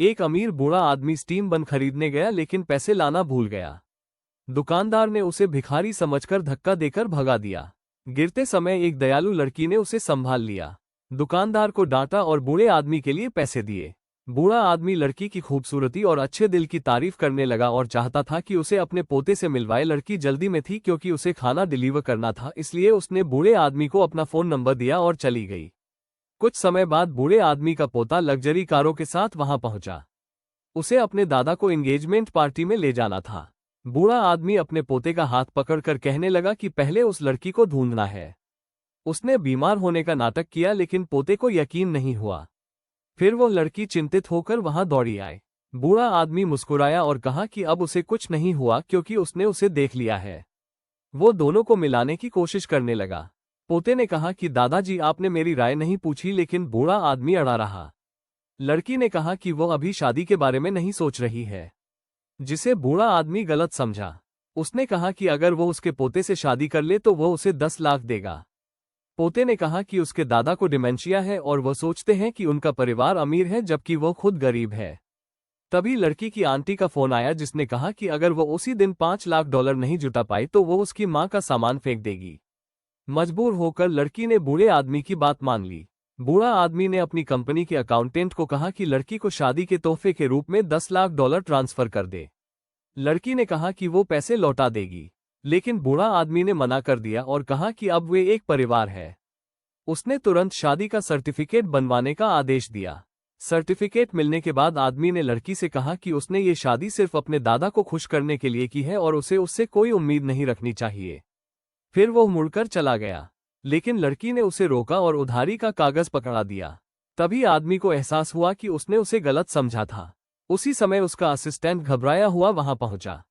एक अमीर बूढ़ा आदमी स्टीम बन खरीदने गया लेकिन पैसे लाना भूल गया। दुकानदार ने उसे भिखारी समझकर धक्का देकर भगा दिया। गिरते समय एक दयालु लड़की ने उसे संभाल लिया। दुकानदार को डांटा और बूढ़े आदमी के लिए पैसे दिए। बूढ़ा आदमी लड़की की खूबसूरती और अच्छे दिल की तारीफ करने लगा और चाहता था कि उसे अपने पोते से मिलवाए। लड़की जल्दी में थी क्योंकि उसे खाना डिलीवर करना था, इसलिए उसने बूढ़े आदमी को अपना फोन नंबर दिया और चली गई। कुछ समय बाद बूढ़े आदमी का पोता लग्जरी कारों के साथ वहां पहुंचा। उसे अपने दादा को एंगेजमेंट पार्टी में ले जाना था। बूढ़ा आदमी अपने पोते का हाथ पकड़कर कहने लगा कि पहले उस लड़की को ढूंढना है। उसने बीमार होने का नाटक किया लेकिन पोते को यकीन नहीं हुआ। फिर वो लड़की चिंतित होकर वहां दौड़ी आई। बूढ़ा आदमी मुस्कुराया और कहा कि अब उसे कुछ नहीं हुआ क्योंकि उसने उसे देख लिया है। वो दोनों को मिलाने की कोशिश करने लगा। पोते ने कहा कि दादाजी आपने मेरी राय नहीं पूछी, लेकिन बूढ़ा आदमी अड़ा रहा। लड़की ने कहा कि वो अभी शादी के बारे में नहीं सोच रही है, जिसे बूढ़ा आदमी गलत समझा। उसने कहा कि अगर वो उसके पोते से शादी कर ले तो वो उसे 10 लाख देगा। पोते ने कहा कि उसके दादा को डिमेंशिया है और वो सोचते हैं कि उनका परिवार अमीर है जबकि वो खुद गरीब है। तभी लड़की की आंटी का फोन आया जिसने कहा कि अगर वो उसी दिन $5 लाख नहीं जुटा पाई तो वो उसकी मां का सामान फेंक देगी। मजबूर होकर लड़की ने बूढ़े आदमी की बात मान ली। बूढ़ा आदमी ने अपनी कंपनी के अकाउंटेंट को कहा कि लड़की को शादी के तोहफे के रूप में $10 लाख ट्रांसफर कर दे। लड़की ने कहा कि वो पैसे लौटा देगी, लेकिन बूढ़ा आदमी ने मना कर दिया और कहा कि अब वे एक परिवार है। उसने तुरंत शादी का सर्टिफिकेट बनवाने का आदेश दिया। सर्टिफिकेट मिलने के बाद आदमी ने लड़की से कहा कि उसने ये शादी सिर्फ अपने दादा को खुश करने के लिए की है और उसे उससे कोई उम्मीद नहीं रखनी चाहिए। फिर वो मुड़कर चला गया, लेकिन लड़की ने उसे रोका और उधारी का कागज पकड़ा दिया। तभी आदमी को एहसास हुआ कि उसने उसे गलत समझा था। उसी समय उसका असिस्टेंट घबराया हुआ वहां पहुंचा।